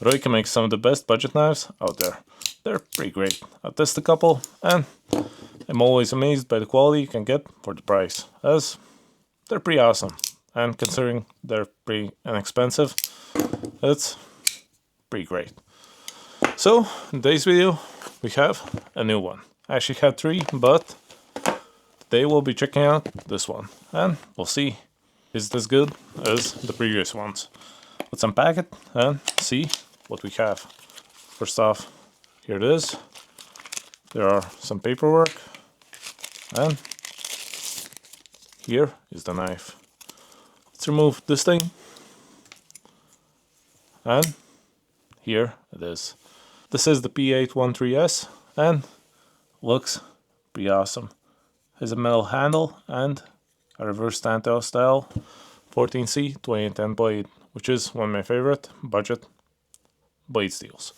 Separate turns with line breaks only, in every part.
Ruike makes some of the best budget knives out there. They're pretty great. I've tested a couple and I'm always amazed by the quality you can get for the price, as they're pretty awesome. And considering they're pretty inexpensive, it's pretty great. So in today's video we have a new one. I actually had 3, but today we'll be checking out this one and we'll see is this good as the previous ones. Let's unpack it and see what we have. First off, here it is. There are some paperwork and here is the knife. Let's remove this thing and here it is. This is the P831S and looks pretty awesome. Has a metal handle and a Reverse Tanto style 14C 2010 blade, which is one of my favorite budget blade steels.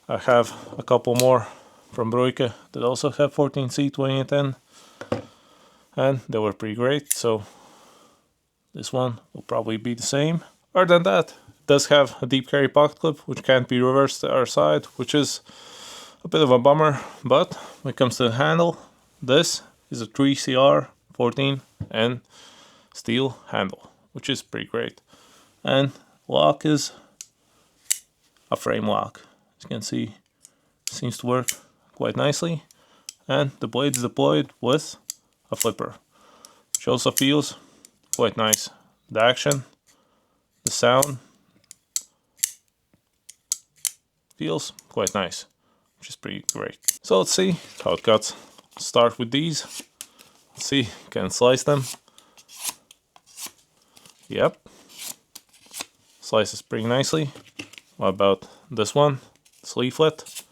I have a couple more from Ruike that also have 14C 2010 and they were pretty great, so this one will probably be the same. Other than that, it does have a deep carry pocket clip which can't be reversed to our side, which is a bit of a bummer, but when it comes to the handle, this is a 3CR14 and steel handle, which is pretty great. And lock is a frame lock. As you can see, seems to work quite nicely. And the blade is deployed with a flipper, which also feels quite nice. The action, the sound feels quite nice, which is pretty great. So let's see how it cuts. Start with these. Let's see, can slice them. Yep, slices pretty nicely. What about this one? This leaflet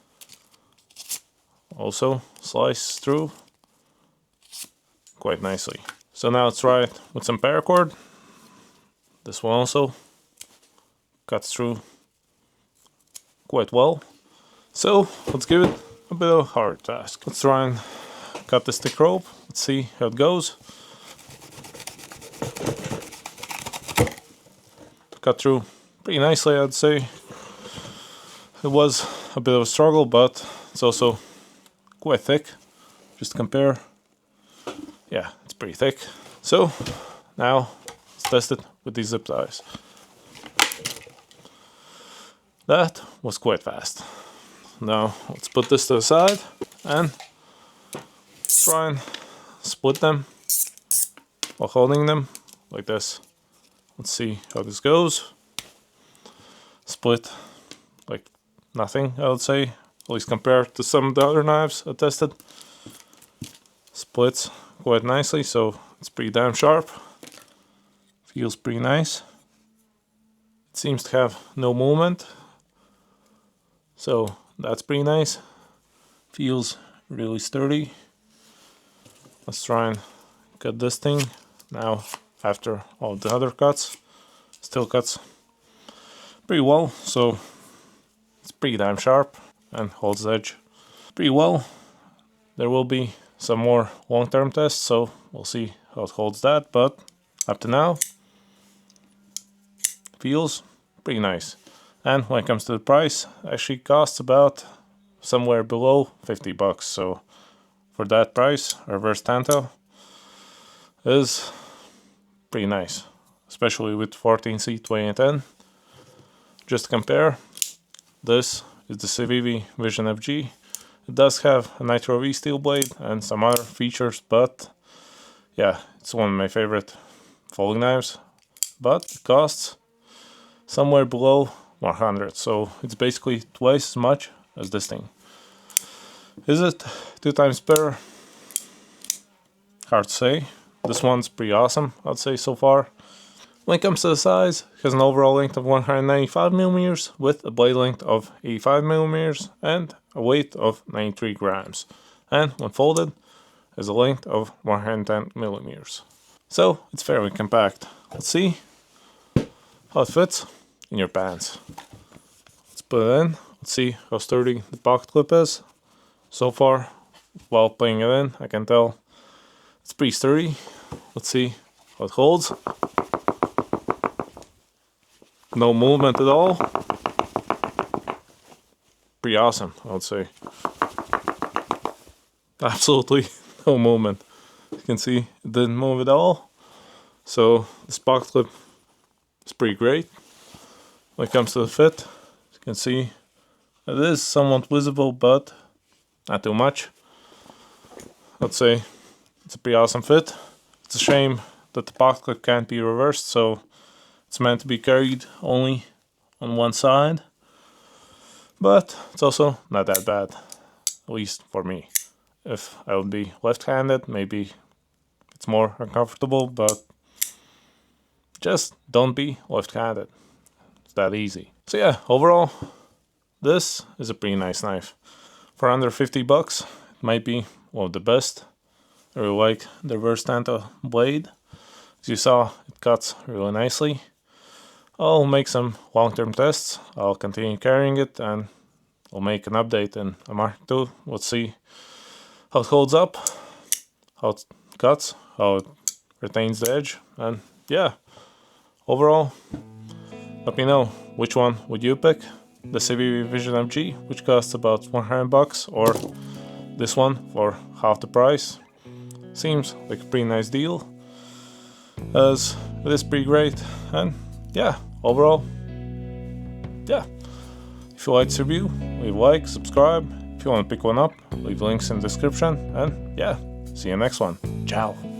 also slices through quite nicely. So now let's try it with some paracord. This one also cuts through quite well. So let's give it a bit of a hard task. Let's try and cut the stick rope. Let's see how it goes. Cut through pretty nicely, I'd say. It was a bit of a struggle, but it's also quite thick. Just to compare, yeah, it's pretty thick. So now let's test it with these zip ties. That was quite fast. Now let's put this to the side and try and split them while holding them like this. Let's see how this goes. Split like nothing, I would say, at least compared to some of the other knives I tested. Splits quite nicely, so it's pretty damn sharp. Feels pretty nice. It seems to have no movement, so that's pretty nice. Feels really sturdy. Let's try and cut this thing now. After all the other cuts, still cuts pretty well, so it's pretty damn sharp and holds the edge pretty well. There will be some more long-term tests, so we'll see how it holds that, but up to now feels pretty nice. And when it comes to the price, it actually costs about somewhere below 50 bucks, so for that price, Reverse Tanto is pretty nice, especially with 14C 2010. Just to compare, this is the CIVIVI Vision FG. It does have a Nitro-V steel blade and some other features, but yeah, it's one of my favorite folding knives, but it costs somewhere below 100, so it's basically twice as much as this thing. Is it 2 times better? Hard to say. This one's pretty awesome, I'd say, so far. When it comes to the size, it has an overall length of 195mm with a blade length of 85mm and a weight of 93 grams. And when folded, it has a length of 110mm. So it's fairly compact. Let's see how it fits in your pants. Let's put it in. Let's see how sturdy the pocket clip is. So far, while putting it in, I can tell it's pretty sturdy. Let's see how it holds. No movement at all. pretty awesome, I would say. Absolutely no movement. You can see it didn't move at all. So this pocket clip is pretty great. When it comes to the fit, you can see it is somewhat visible, but not too much. I'd say it's a pretty awesome fit. It's a shame that the pocket clip can't be reversed, so it's meant to be carried only on one side. But it's also not that bad, at least for me. If I would be left-handed, maybe it's more uncomfortable, but just don't be left-handed. It's that easy. So yeah, overall, this is a pretty nice knife. For under 50 bucks, it might be one of the best. I really like the Reverse Tanto blade. As you saw, it cuts really nicely. I'll make some long-term tests. I'll continue carrying it, and I'll make an update in a month or two. We'll see how it holds up, how it cuts, how it retains the edge, and yeah, overall, let me know which one would you pick. The CIVIVI Vision FG, which costs about 100 bucks, or this one for half the price. Seems like a pretty nice deal, as it is pretty great. And yeah, overall, yeah, if you liked this review, leave a like, subscribe. If you want to pick one up, leave links in the description, and yeah, see you next one. Ciao.